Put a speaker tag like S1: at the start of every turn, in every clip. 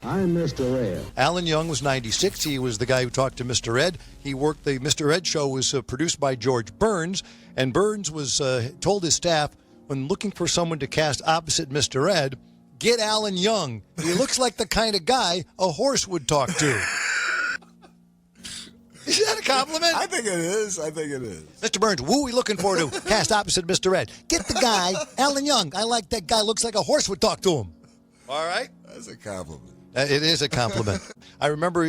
S1: I'm Mr. Ed.
S2: Alan Young was 96. He was the guy who talked to Mr. Ed. He worked the Mr. Ed show was produced by George Burns, and Burns was told his staff when looking for someone to cast opposite Mr. Ed, get Alan Young. He looks like the kind of guy a horse would talk to. Is that a compliment?
S3: I think it is.
S2: Mr. Burns, who are we looking for to cast opposite Mr. Ed? Get the guy, Alan Young. I like that guy. Looks like a horse would talk to him. All right?
S3: That's a compliment.
S2: It is a compliment. I remember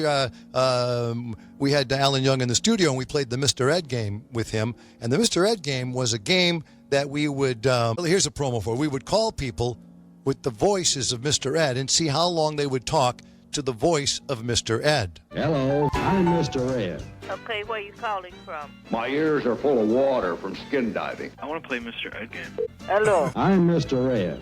S2: we had Alan Young in the studio, and we played the Mr. Ed game with him. And the Mr. Ed game was a game that we would, here's a promo for it. We would call people with the voices of Mr. Ed and see how long they would talk to the voice of Mr. Ed.
S1: Hello, I'm Mr. Ed.
S4: Okay, where are you calling from?
S5: My ears are full of water from skin diving.
S6: I want to play Mr. Ed game.
S4: Hello,
S1: I'm Mr. Ed.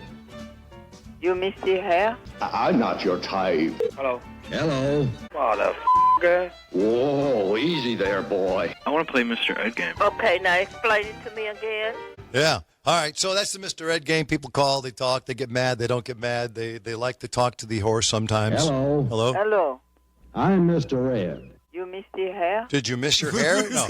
S4: you Mr. Hair?
S5: I'm not your type.
S6: Hello.
S1: Hello.
S6: What the guy?
S5: Whoa, easy there, boy.
S6: I want to play Mr. Ed game.
S4: Okay, now explain it to me again.
S2: Yeah. All right, so that's the Mr. Ed game. People call, they talk, they get mad, they don't get mad. They like to talk to the horse sometimes.
S1: Hello.
S2: Hello?
S4: Hello,
S1: I'm Mr. Ed.
S4: you Mr. Hair?
S2: Did you miss your hair? No.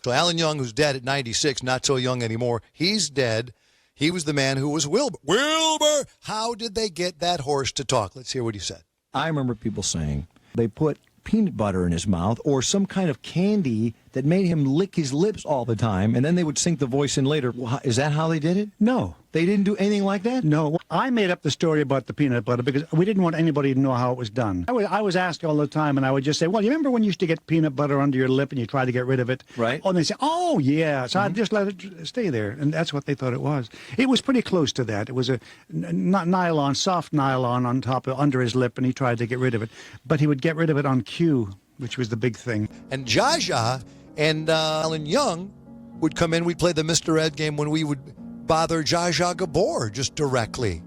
S2: So Alan Young, who's dead at 96, not so young anymore, he's dead. He was the man who was Wilbur. Wilbur! How did they get that horse to talk? Let's hear what he said.
S7: I remember people saying they put peanut butter in his mouth or some kind of candy that made him lick his lips all the time, and then they would sink the voice in later. Is that how they did it?
S8: No.
S7: They didn't do anything like that?
S8: No, I made up the story about the peanut butter because we didn't want anybody to know how it was done. I was asked all the time, and I would just say, well, you remember when you used to get peanut butter under your lip and you tried to get rid of it?
S7: Right.
S8: Oh, and they say, oh, yeah. So I'd just let it stay there, and that's what they thought it was. It was pretty close to that. It was a nylon, soft nylon on top, under his lip, and he tried to get rid of it. But he would get rid of it on cue, which was the big thing.
S2: And Zsa Zsa and Alan Young would come in. We'd play the Mr. Ed game when we would bother Zsa Zsa Gabor just directly.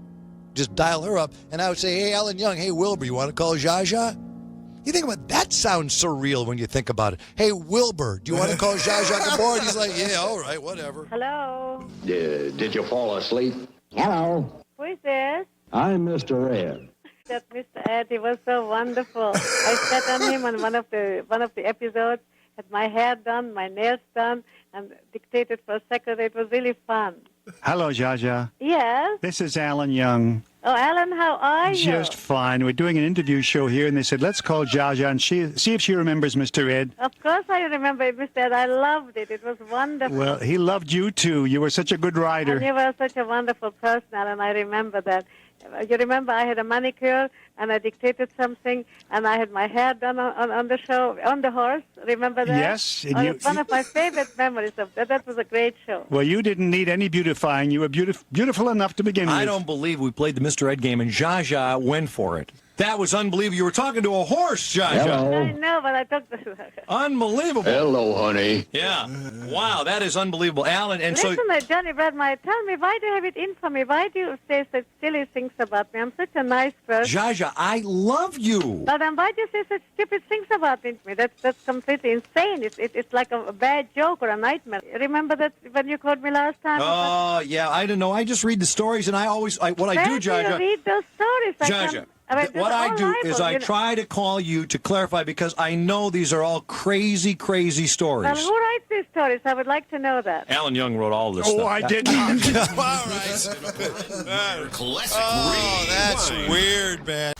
S2: Just dial her up. And I would say, hey, Alan Young, hey, Wilbur, you want to call Zsa Zsa? You think about that sounds surreal when you think about it. Hey, Wilbur, do you want to call Zsa Zsa Gabor? And he's like, yeah, all right, whatever.
S4: Hello,
S5: Did you fall asleep?
S1: Hello.
S4: who is this?
S1: I'm Mr. Ed.
S4: That Mr. Ed, he was so wonderful. I sat on him on one of the episodes, had my hair done, my nails done, and dictated for a secretary. It was really fun.
S8: Hello, Zsa Zsa.
S4: Yes?
S8: This is Alan Young.
S4: Oh, Alan, how are you?
S8: Just fine. We're doing an interview show here, and they said, let's call Zsa Zsa and see if she remembers Mr. Ed.
S4: Of course I remember it, Mr. Ed. I loved it. It was wonderful.
S8: Well, he loved you, too. You were such a good
S4: And
S8: writer.
S4: you were such a wonderful person, Alan. I remember that. You remember I had a manicure, and I dictated something, and I had my hair done on the show, on the horse. Remember that?
S8: Yes. And
S4: It's one of my favorite memories of that. That was a great show.
S8: Well, you didn't need any beautifying. You were beautiful enough to begin with.
S7: I don't believe we played the Mr. Ed game and Zsa Zsa went for it. That was unbelievable. You were talking to a horse, Zsa Zsa.
S1: Hello.
S4: I know, but I talked to
S7: Unbelievable.
S5: Hello, honey.
S7: Yeah. Wow, that is unbelievable. Alan, and so...
S4: Listen, Johnny Brandmeier, tell me, why do you have it in for me? Why do you say such silly things about me? I'm such a nice person.
S7: Zsa Zsa, I love you.
S4: But then why do you say such stupid things about me? That's completely insane. It's like a bad joke or a nightmare. Remember that when you called me last time?
S7: Oh, yeah, I don't know. I just read the stories, and what I do,
S4: Where
S7: Zsa
S4: do you
S7: Zsa...
S4: read those stories?
S7: Zsa Zsa, what I do is I try to call you to clarify because I know these are all crazy, crazy stories.
S4: Well, who writes these stories? I would like to know that.
S7: Alan Young wrote all this stuff.
S8: Oh, I did not.
S2: All right.
S9: Classic
S2: Oh, that's
S9: Rewind.
S2: weird, man.